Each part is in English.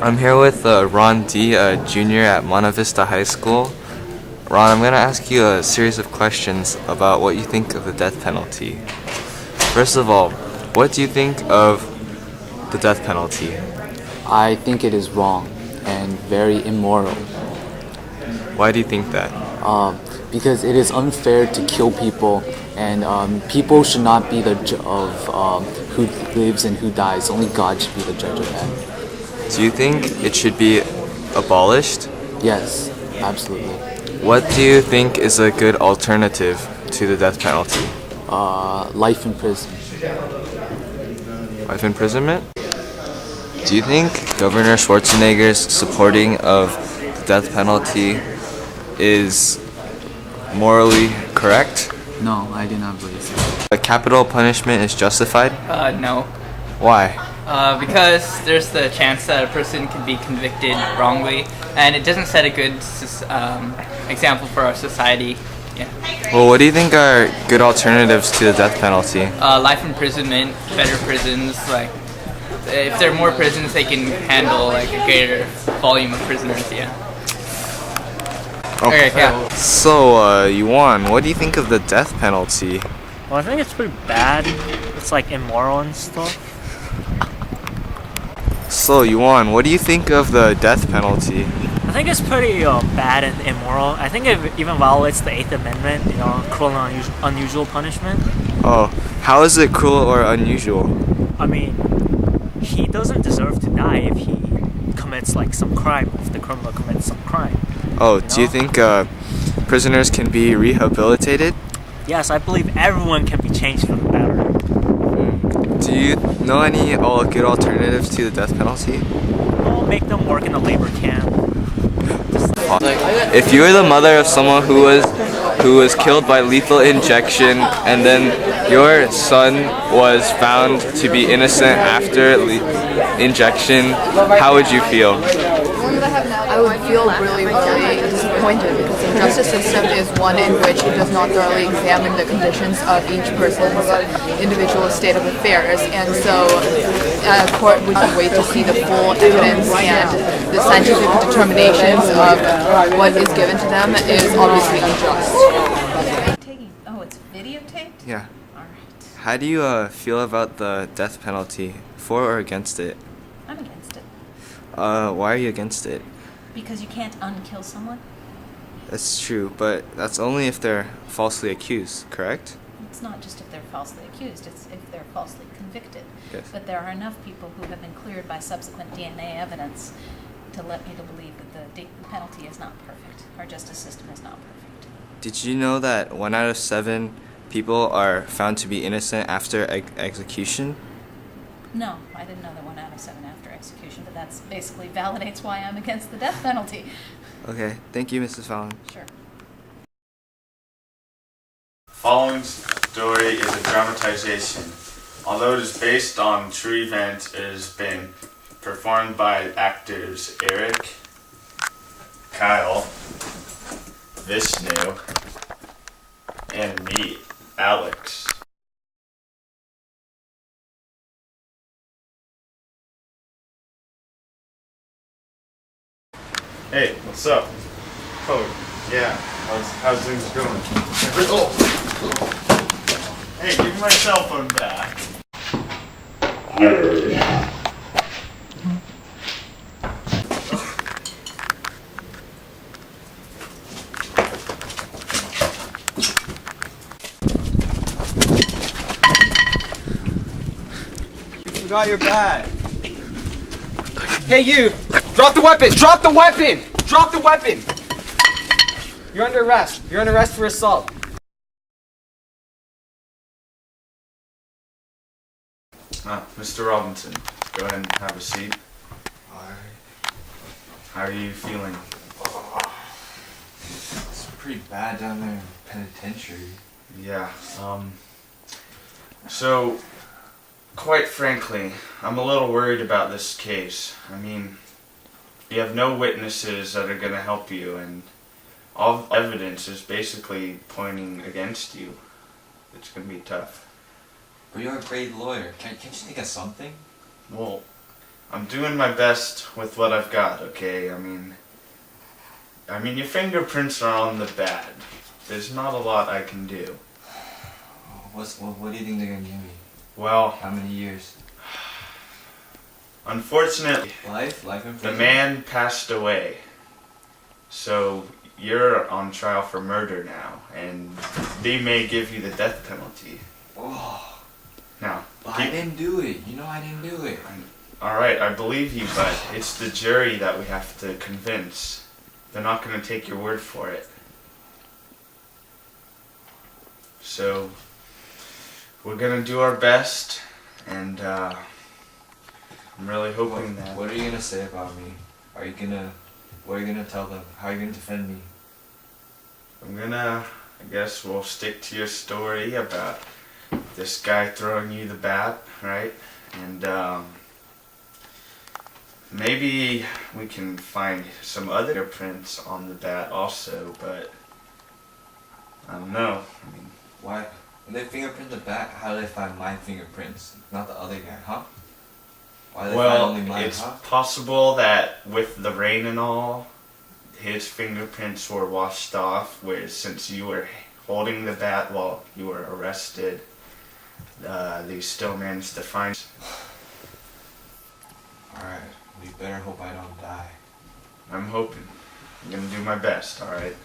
I'm here with Ron D., a junior at Monta Vista High School. Ron, I'm going to ask you a series of questions about what you think of the death penalty. First of all, what do you think of the death penalty? I think it is wrong and very immoral Why do you think that? because it is unfair to kill people, and people should not be the judge of who lives and who dies. Only God should be the judge of that. Do you think it should be abolished? Yes, absolutely. What do you think is a good alternative to the death penalty? Life in prison. Life imprisonment? Do you think Governor Schwarzenegger's supporting of the death penalty is morally correct? No, I do not believe so. A capital punishment is justified? No. Why? Because there's the chance that a person can be convicted wrongly, and it doesn't set a good example for our society. Yeah. Well, what do you think are good alternatives to the death penalty? Life imprisonment, better prisons. Like, if there are more prisons, they can handle like a greater volume of prisoners. Yeah. Okay. Yeah. So, Yuan, what do you think of the death penalty? Well, I think it's pretty bad. It's like immoral and stuff. So, Yuan, what do you think of the death penalty? I think it's pretty bad and immoral. I think it even violates the 8th Amendment, cruel and unusual punishment. Oh, how is it cruel or unusual? I mean, he doesn't deserve to die if he commits like some crime, if the criminal commits some crime. Oh, do you think prisoners can be rehabilitated? Yes, I believe everyone can be changed for the better. Do you know any good alternatives to the death penalty? Well, make them work in a labor camp. If you were the mother of someone who was killed by lethal injection, and then your son was found to be innocent after injection, how would you feel? I would feel really, really disappointed because the justice system is one in which it does not thoroughly examine the conditions of each person's individual state of affairs, and so a court would wait to see the full evidence, and the scientific determinations of what is given to them is obviously unjust. Oh, it's videotaped? Yeah. All right. How do you feel about the death penalty? For or against it? I'm against it. Why are you against it? Because you can't unkill someone. That's true, but that's only if they're falsely accused, correct? It's not just if they're falsely accused, it's if they're falsely convicted. Yes. But there are enough people who have been cleared by subsequent DNA evidence to let me to believe that the penalty is not perfect. Our justice system is not perfect. Did you know that 1 out of 7 people are found to be innocent after execution? No, I didn't know that 1 out of 7 after execution, but that's basically validates why I'm against the death penalty. Okay, thank you, Mrs. Fallon. Sure. Following story is a dramatization. Although it is based on true events, it has been performed by actors Eric, Kyle, Vishnu, and me, Alex. Hey, what's up? Oh, yeah. How's things going? Hey, give me my cell phone back. You forgot your bag. Hey, you! Drop the weapon! Drop the weapon! Drop the weapon! You're under arrest. You're under arrest for assault. Mr. Robinson, go ahead and have a seat. How are you feeling? It's pretty bad down there in penitentiary. Yeah, so, quite frankly, I'm a little worried about this case. I mean, you have no witnesses that are going to help you, and all evidence is basically pointing against you. It's going to be tough. But you're a great lawyer. Can't you think of something? Well, I'm doing my best with what I've got, okay? I mean, your fingerprints are on the bat. There's not a lot I can do. What do you think they're gonna give me? Well, How many years? unfortunately, Life in the prison? man passed away. So you're on trial for murder now, and they may give you the death penalty. Oh, Now, but I didn't do it. You know I didn't do it. alright, I believe you, but it's the jury that we have to convince. They're not going to take your word for it. So, we're going to do our best, and I'm really hoping that... What are you gonna say about me? What are you gonna tell them? How are you gonna defend me? I guess we'll stick to your story about this guy throwing you the bat, right? And maybe we can find some other prints on the bat also, but I don't know. I mean, Why? When they fingerprint the bat, how do they find my fingerprints? Not the other guy, huh? Why do they find well, only mine, it's huh? possible that with the rain and all, his fingerprints were washed off, whereas since you were holding the bat while you were arrested, they still managed to find. Alright, we better hope I don't die. I'm hoping. I'm gonna do my best, alright?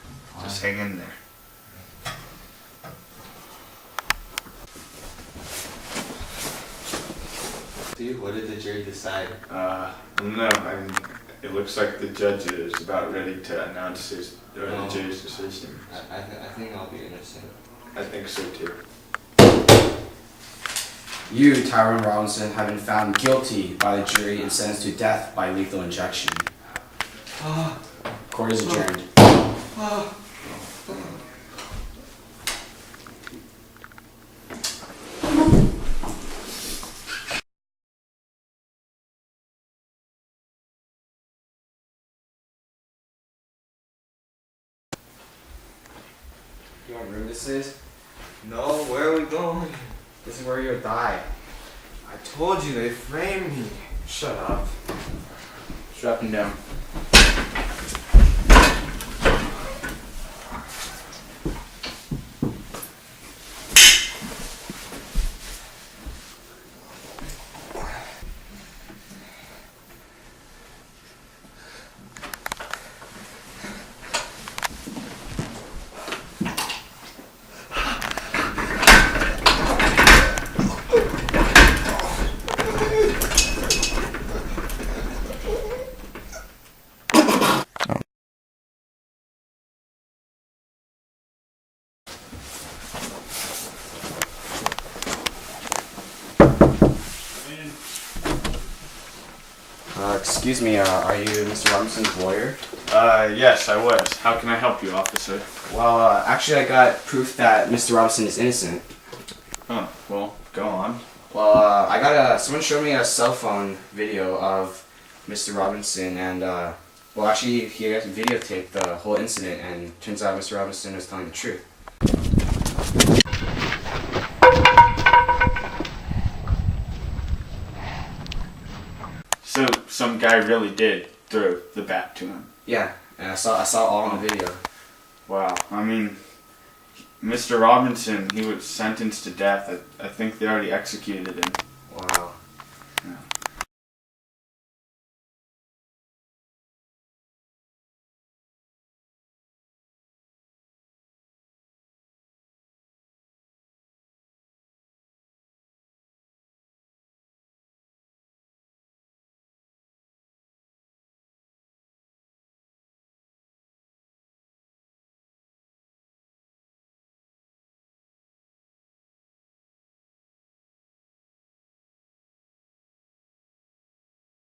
Just hang in there. Dude, what did the jury decide? No, I mean, it looks like the judge is about ready to announce the jury's decision. I think I'll be innocent. I think so too. You, Tyrone Robinson, have been found guilty by the jury and sentenced to death by lethal injection. Court is adjourned. You know what room this is? No, where are we going? This is where you'll die. I told you, they framed me. Shut up. Strap him down. Excuse me, are you Mr. Robinson's lawyer? Yes, I was. How can I help you, officer? Well, actually I got proof that Mr. Robinson is innocent. Oh, well, go on. Well, I got someone showed me a cell phone video of Mr. Robinson and, well actually he got videotaped the whole incident and turns out Mr. Robinson was telling the truth. So, some guy really did throw the bat to him. Yeah, and I saw all on the video. Wow. I mean, Mr. Robinson, he was sentenced to death. I think they already executed him. Wow.